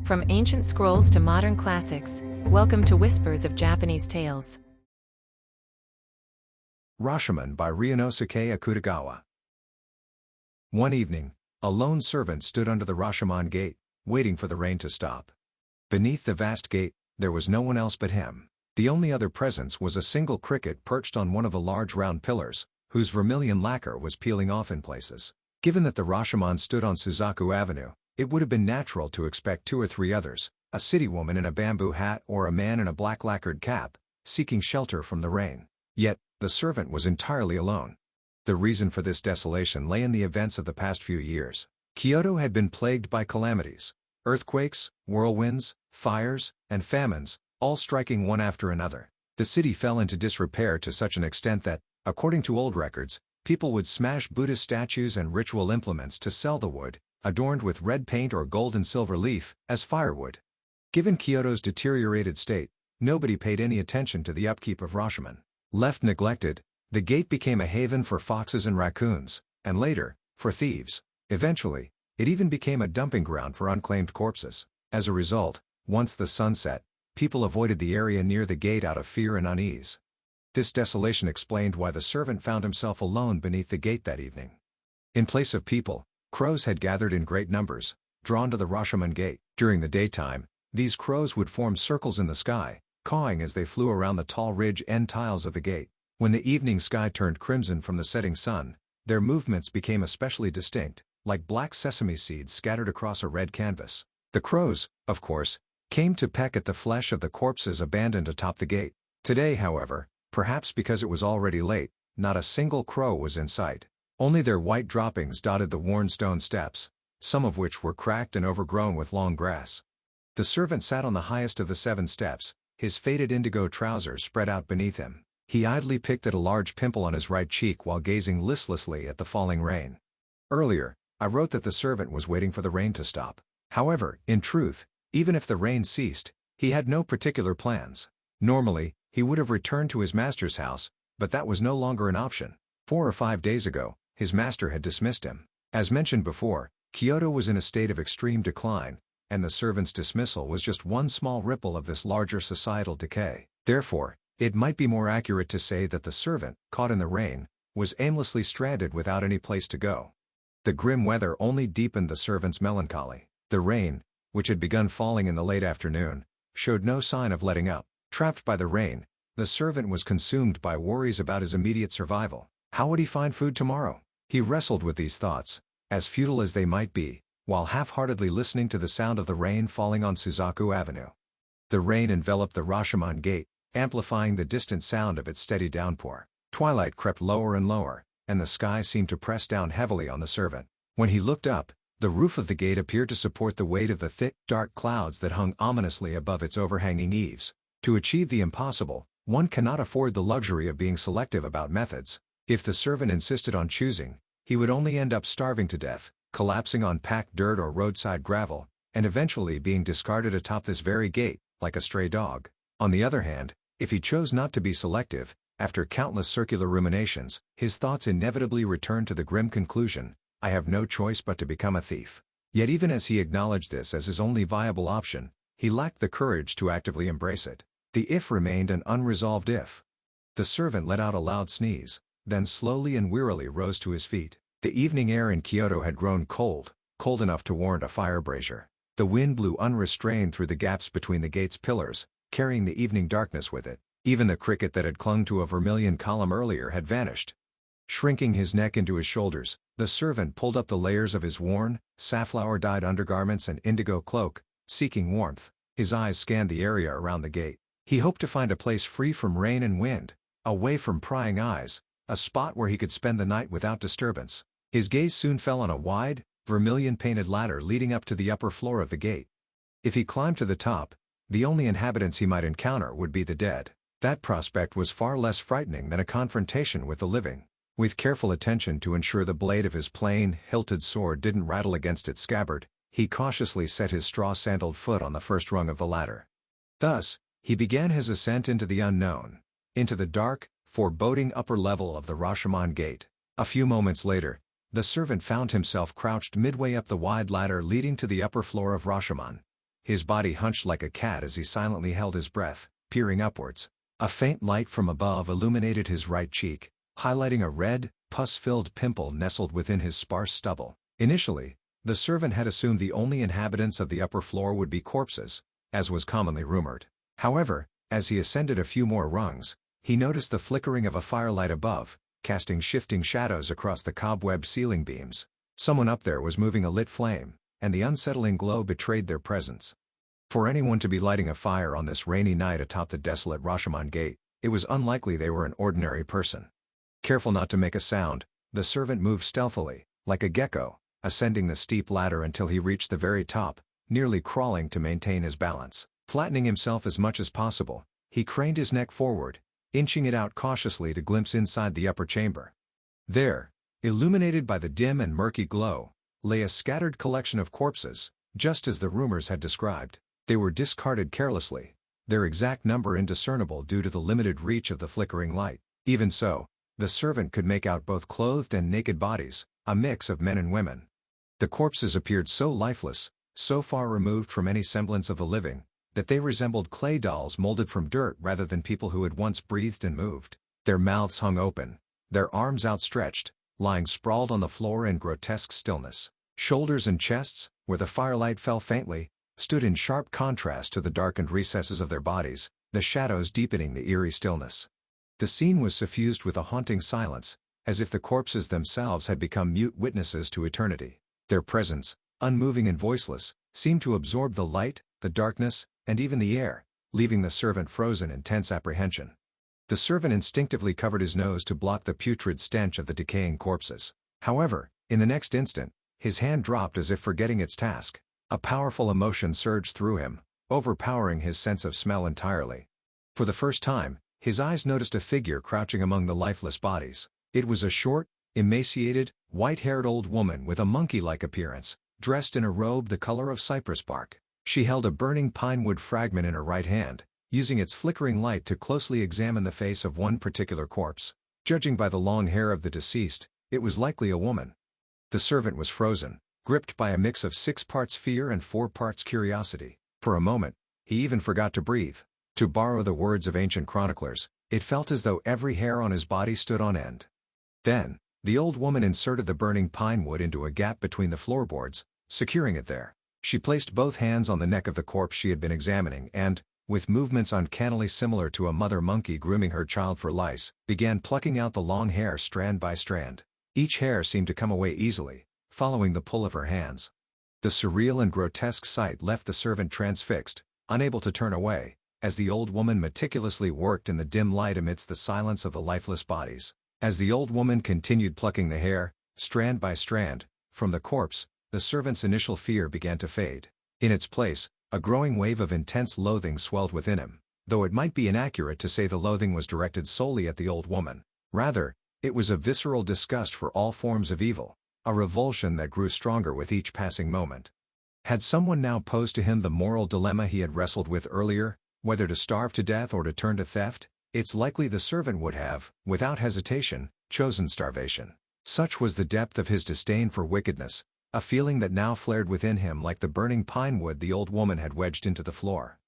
From ancient scrolls to modern classics, welcome to Whispers of Japanese Tales. Rashomon by Ryunosuke Akutagawa. One evening, a lone servant stood under the Rashomon gate, waiting for the rain to stop. Beneath the vast gate, there was no one else but him. The only other presence was a single cricket perched on one of the large round pillars, whose vermilion lacquer was peeling off in places. Given that the Rashomon stood on Suzaku Avenue, it would have been natural to expect two or three others, a city woman in a bamboo hat or a man in a black lacquered cap, seeking shelter from the rain. Yet, the servant was entirely alone. The reason for this desolation lay in the events of the past few years. Kyoto had been plagued by calamities: earthquakes, whirlwinds, fires, and famines, all striking one after another. The city fell into disrepair to such an extent that, according to old records, people would smash Buddhist statues and ritual implements to sell the wood, adorned with red paint or gold and silver leaf, as firewood. Given Kyoto's deteriorated state, nobody paid any attention to the upkeep of Rashomon. Left neglected, the gate became a haven for foxes and raccoons, and later, for thieves. Eventually, it even became a dumping ground for unclaimed corpses. As a result, once the sun set, people avoided the area near the gate out of fear and unease. This desolation explained why the servant found himself alone beneath the gate that evening. In place of people, crows had gathered in great numbers, drawn to the Rashomon gate. During the daytime, these crows would form circles in the sky, cawing as they flew around the tall ridge end tiles of the gate. When the evening sky turned crimson from the setting sun, their movements became especially distinct, like black sesame seeds scattered across a red canvas. The crows, of course, came to peck at the flesh of the corpses abandoned atop the gate. Today, however, perhaps because it was already late, not a single crow was in sight. Only their white droppings dotted the worn stone steps, some of which were cracked and overgrown with long grass. The servant sat on the highest of the 7 steps, his faded indigo trousers spread out beneath him. He idly picked at a large pimple on his right cheek while gazing listlessly at the falling rain. Earlier, I wrote that the servant was waiting for the rain to stop. However, in truth, even if the rain ceased, he had no particular plans. Normally, he would have returned to his master's house, but that was no longer an option. 4 or 5 days ago, his master had dismissed him. As mentioned before, Kyoto was in a state of extreme decline, and the servant's dismissal was just one small ripple of this larger societal decay. Therefore, it might be more accurate to say that the servant, caught in the rain, was aimlessly stranded without any place to go. The grim weather only deepened the servant's melancholy. The rain, which had begun falling in the late afternoon, showed no sign of letting up. Trapped by the rain, the servant was consumed by worries about his immediate survival. How would he find food tomorrow? He wrestled with these thoughts, as futile as they might be, while half-heartedly listening to the sound of the rain falling on Suzaku Avenue. The rain enveloped the Rashomon gate, amplifying the distant sound of its steady downpour. Twilight crept lower and lower, and the sky seemed to press down heavily on the servant. When he looked up, the roof of the gate appeared to support the weight of the thick, dark clouds that hung ominously above its overhanging eaves. To achieve the impossible, one cannot afford the luxury of being selective about methods. If the servant insisted on choosing, he would only end up starving to death, collapsing on packed dirt or roadside gravel, and eventually being discarded atop this very gate, like a stray dog. On the other hand, if he chose not to be selective, after countless circular ruminations, his thoughts inevitably returned to the grim conclusion: I have no choice but to become a thief. Yet even as he acknowledged this as his only viable option, he lacked the courage to actively embrace it. The if remained an unresolved if. The servant let out a loud sneeze, then slowly and wearily rose to his feet. The evening air in Kyoto had grown cold, cold enough to warrant a fire brazier. The wind blew unrestrained through the gaps between the gate's pillars, carrying the evening darkness with it. Even the cricket that had clung to a vermilion column earlier had vanished. Shrinking his neck into his shoulders, the servant pulled up the layers of his worn, safflower-dyed undergarments and indigo cloak, seeking warmth. His eyes scanned the area around the gate. He hoped to find a place free from rain and wind, away from prying eyes, a spot where he could spend the night without disturbance. His gaze soon fell on a wide, vermilion-painted ladder leading up to the upper floor of the gate. If he climbed to the top, the only inhabitants he might encounter would be the dead. That prospect was far less frightening than a confrontation with the living. With careful attention to ensure the blade of his plain, hilted sword didn't rattle against its scabbard, he cautiously set his straw-sandaled foot on the first rung of the ladder. Thus, he began his ascent into the unknown, into the dark, foreboding upper level of the Rashomon gate. A few moments later, the servant found himself crouched midway up the wide ladder leading to the upper floor of Rashomon. his body hunched like a cat as he silently held his breath, peering upwards. A faint light from above illuminated his right cheek, highlighting a red, pus-filled pimple nestled within his sparse stubble. Initially, the servant had assumed the only inhabitants of the upper floor would be corpses, as was commonly rumored. However, as he ascended a few more rungs, he noticed the flickering of a firelight above, casting shifting shadows across the cobwebbed ceiling beams. Someone up there was moving a lit flame, and the unsettling glow betrayed their presence. For anyone to be lighting a fire on this rainy night atop the desolate Rashomon gate, it was unlikely they were an ordinary person. Careful not to make a sound, the servant moved stealthily, like a gecko, ascending the steep ladder until he reached the very top, nearly crawling to maintain his balance. Flattening himself as much as possible, he craned his neck forward, inching it out cautiously to glimpse inside the upper chamber. There, illuminated by the dim and murky glow, lay a scattered collection of corpses, just as the rumors had described. They were discarded carelessly, their exact number indiscernible due to the limited reach of the flickering light. Even so, the servant could make out both clothed and naked bodies, a mix of men and women. The corpses appeared so lifeless, so far removed from any semblance of the living, that they resembled clay dolls molded from dirt rather than people who had once breathed and moved. Their mouths hung open, their arms outstretched, lying sprawled on the floor in grotesque stillness. Shoulders and chests, where the firelight fell faintly, stood in sharp contrast to the darkened recesses of their bodies, the shadows deepening the eerie stillness. The scene was suffused with a haunting silence, as if the corpses themselves had become mute witnesses to eternity. Their presence, unmoving and voiceless, seemed to absorb the light, the darkness, and even the air, leaving the servant frozen in tense apprehension. The servant instinctively covered his nose to block the putrid stench of the decaying corpses. However, in the next instant, his hand dropped as if forgetting its task. A powerful emotion surged through him, overpowering his sense of smell entirely. For the first time, his eyes noticed a figure crouching among the lifeless bodies. It was a short, emaciated, white-haired old woman with a monkey-like appearance, dressed in a robe the color of cypress bark. She held a burning pine wood fragment in her right hand, using its flickering light to closely examine the face of one particular corpse. Judging by the long hair of the deceased, it was likely a woman. The servant was frozen, gripped by a mix of 6 parts fear and 4 parts curiosity. For a moment, he even forgot to breathe. To borrow the words of ancient chroniclers, it felt as though every hair on his body stood on end. Then, the old woman inserted the burning pine wood into a gap between the floorboards, securing it there. She placed both hands on the neck of the corpse she had been examining and, with movements uncannily similar to a mother monkey grooming her child for lice, began plucking out the long hair strand by strand. Each hair seemed to come away easily, following the pull of her hands. The surreal and grotesque sight left the servant transfixed, unable to turn away, as the old woman meticulously worked in the dim light amidst the silence of the lifeless bodies. As the old woman continued plucking the hair, strand by strand, from the corpse, the servant's initial fear began to fade. In its place, a growing wave of intense loathing swelled within him, though it might be inaccurate to say the loathing was directed solely at the old woman. Rather, it was a visceral disgust for all forms of evil, a revulsion that grew stronger with each passing moment. Had someone now posed to him the moral dilemma he had wrestled with earlier, whether to starve to death or to turn to theft, it's likely the servant would have, without hesitation, chosen starvation. Such was the depth of his disdain for wickedness, a feeling that now flared within him like the burning pine wood the old woman had wedged into the floor.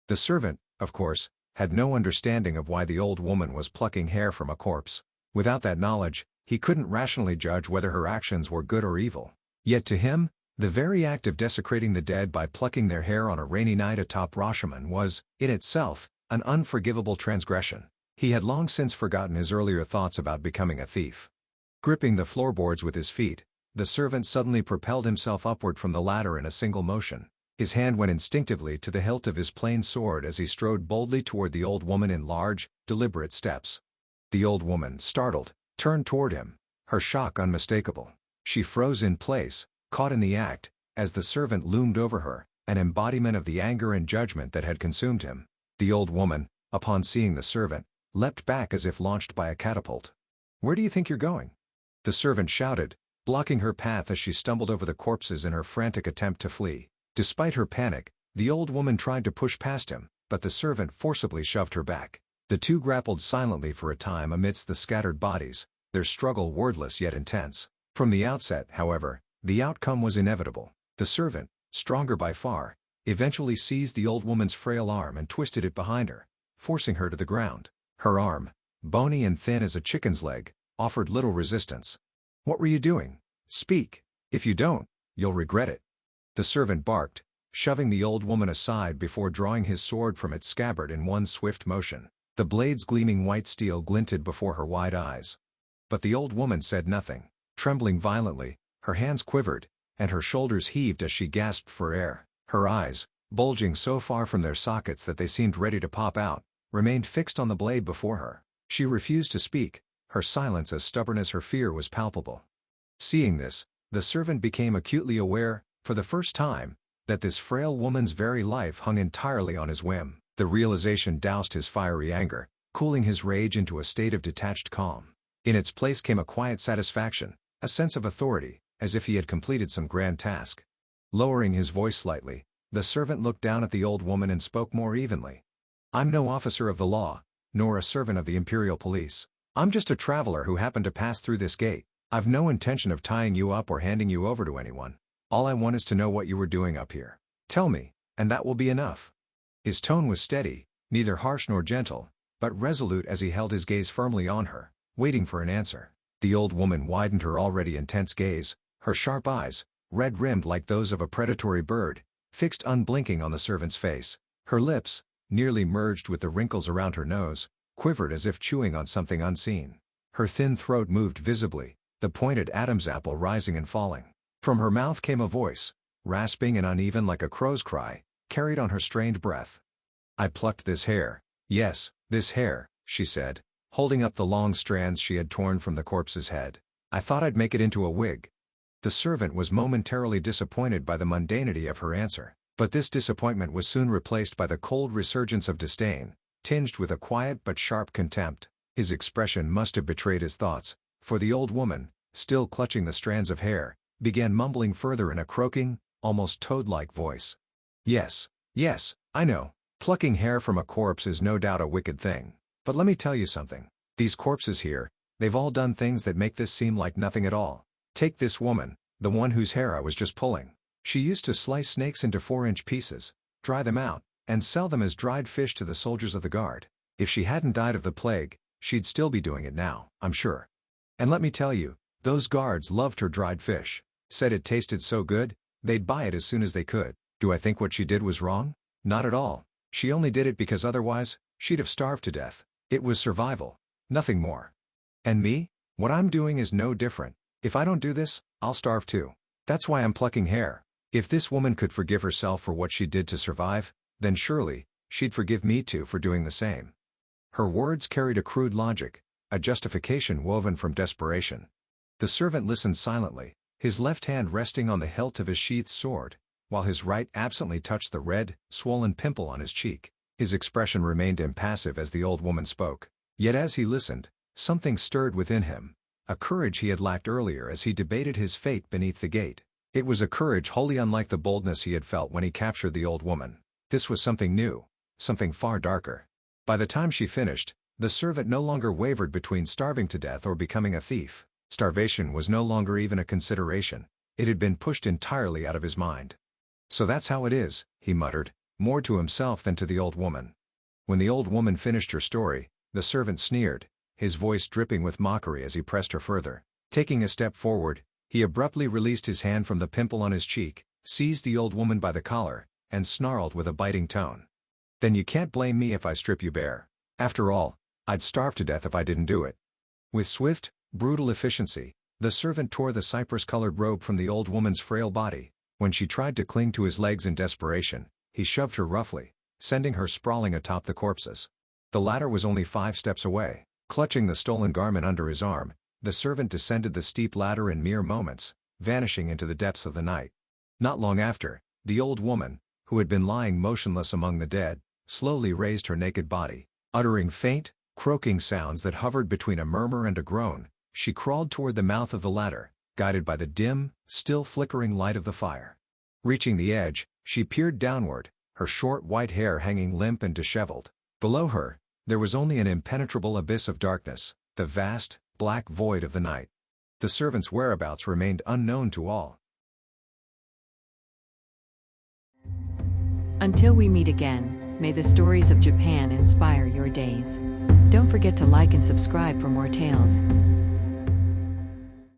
The servant, of course, had no understanding of why the old woman was plucking hair from a corpse. Without that knowledge, he couldn't rationally judge whether her actions were good or evil. Yet to him, the very act of desecrating the dead by plucking their hair on a rainy night atop Rashomon was, in itself, an unforgivable transgression. He had long since forgotten his earlier thoughts about becoming a thief. Gripping the floorboards with his feet, the servant suddenly propelled himself upward from the ladder in a single motion. His hand went instinctively to the hilt of his plain sword as he strode boldly toward the old woman in large, deliberate steps. The old woman, startled, turned toward him, her shock unmistakable. She froze in place, caught in the act, as the servant loomed over her, an embodiment of the anger and judgment that had consumed him. The old woman, upon seeing the servant, leapt back as if launched by a catapult. "Where do you think you're going?" the servant shouted, blocking her path as she stumbled over the corpses in her frantic attempt to flee. Despite her panic, the old woman tried to push past him, but the servant forcibly shoved her back. The two grappled silently for a time amidst the scattered bodies, their struggle wordless yet intense. From the outset, however, the outcome was inevitable. The servant, stronger by far, eventually seized the old woman's frail arm and twisted it behind her, forcing her to the ground. Her arm, bony and thin as a chicken's leg, offered little resistance. "What were you doing? Speak. If you don't, you'll regret it." The servant barked, shoving the old woman aside before drawing his sword from its scabbard in one swift motion. The blade's gleaming white steel glinted before her wide eyes. But the old woman said nothing. Trembling violently, her hands quivered, and her shoulders heaved as she gasped for air. Her eyes, bulging so far from their sockets that they seemed ready to pop out, remained fixed on the blade before her. She refused to speak, her silence as stubborn as her fear was palpable. Seeing this, the servant became acutely aware, for the first time, that this frail woman's very life hung entirely on his whim. The realization doused his fiery anger, cooling his rage into a state of detached calm. In its place came a quiet satisfaction, a sense of authority, as if he had completed some grand task. Lowering his voice slightly, the servant looked down at the old woman and spoke more evenly. "I'm no officer of the law, nor a servant of the Imperial Police. I'm just a traveler who happened to pass through this gate. I've no intention of tying you up or handing you over to anyone. All I want is to know what you were doing up here. Tell me, and that will be enough." His tone was steady, neither harsh nor gentle, but resolute as he held his gaze firmly on her, waiting for an answer. The old woman widened her already intense gaze, her sharp eyes, red-rimmed like those of a predatory bird, fixed unblinking on the servant's face. Her lips, nearly merged with the wrinkles around her nose, quivered as if chewing on something unseen. Her thin throat moved visibly, the pointed Adam's apple rising and falling. From her mouth came a voice, rasping and uneven like a crow's cry, carried on her strained breath. "I plucked this hair. Yes, this hair," she said, holding up the long strands she had torn from the corpse's head. "I thought I'd make it into a wig." The servant was momentarily disappointed by the mundanity of her answer, but this disappointment was soon replaced by the cold resurgence of disdain, tinged with a quiet but sharp contempt. His expression must have betrayed his thoughts, for the old woman, still clutching the strands of hair, began mumbling further in a croaking, almost toad-like voice. Yes, I know. Plucking hair from a corpse is no doubt a wicked thing. But let me tell you something. These corpses here, they've all done things that make this seem like nothing at all. Take this woman, the one whose hair I was just pulling. She used to slice snakes into 4-inch pieces, dry them out, and sell them as dried fish to the soldiers of the guard. If she hadn't died of the plague, she'd still be doing it now, I'm sure. And let me tell you, those guards loved her dried fish. Said it tasted so good, they'd buy it as soon as they could. Do I think what she did was wrong? Not at all. She only did it because otherwise, she'd have starved to death. It was survival. Nothing more. And me? What I'm doing is no different. If I don't do this, I'll starve too. That's why I'm plucking hair. If this woman could forgive herself for what she did to survive, then surely, she'd forgive me too for doing the same. Her words carried a crude logic, a justification woven from desperation. The servant listened silently, his left hand resting on the hilt of his sheathed sword, while his right absently touched the red, swollen pimple on his cheek. His expression remained impassive as the old woman spoke. Yet as he listened, something stirred within him, a courage he had lacked earlier as he debated his fate beneath the gate. It was a courage wholly unlike the boldness he had felt when he captured the old woman. This was something new, something far darker. By the time she finished, the servant no longer wavered between starving to death or becoming a thief. Starvation was no longer even a consideration. It had been pushed entirely out of his mind. "So that's how it is," he muttered, more to himself than to the old woman. When the old woman finished her story, the servant sneered, his voice dripping with mockery as he pressed her further. Taking a step forward, he abruptly released his hand from the pimple on his cheek, seized the old woman by the collar, and snarled with a biting tone. "Then you can't blame me if I strip you bare. After all, I'd starve to death if I didn't do it." With swift, brutal efficiency, the servant tore the cypress-colored robe from the old woman's frail body. When she tried to cling to his legs in desperation, he shoved her roughly, sending her sprawling atop the corpses. The latter was only 5 steps away. Clutching the stolen garment under his arm, the servant descended the steep ladder in mere moments, vanishing into the depths of the night. Not long after, the old woman, who had been lying motionless among the dead, slowly raised her naked body. Uttering faint, croaking sounds that hovered between a murmur and a groan, she crawled toward the mouth of the ladder, guided by the dim, still flickering light of the fire. Reaching the edge, she peered downward, her short white hair hanging limp and disheveled. Below her, there was only an impenetrable abyss of darkness, the vast, black void of the night. The servant's whereabouts remained unknown to all. Until we meet again, may the stories of Japan inspire your days. Don't forget to like and subscribe for more tales.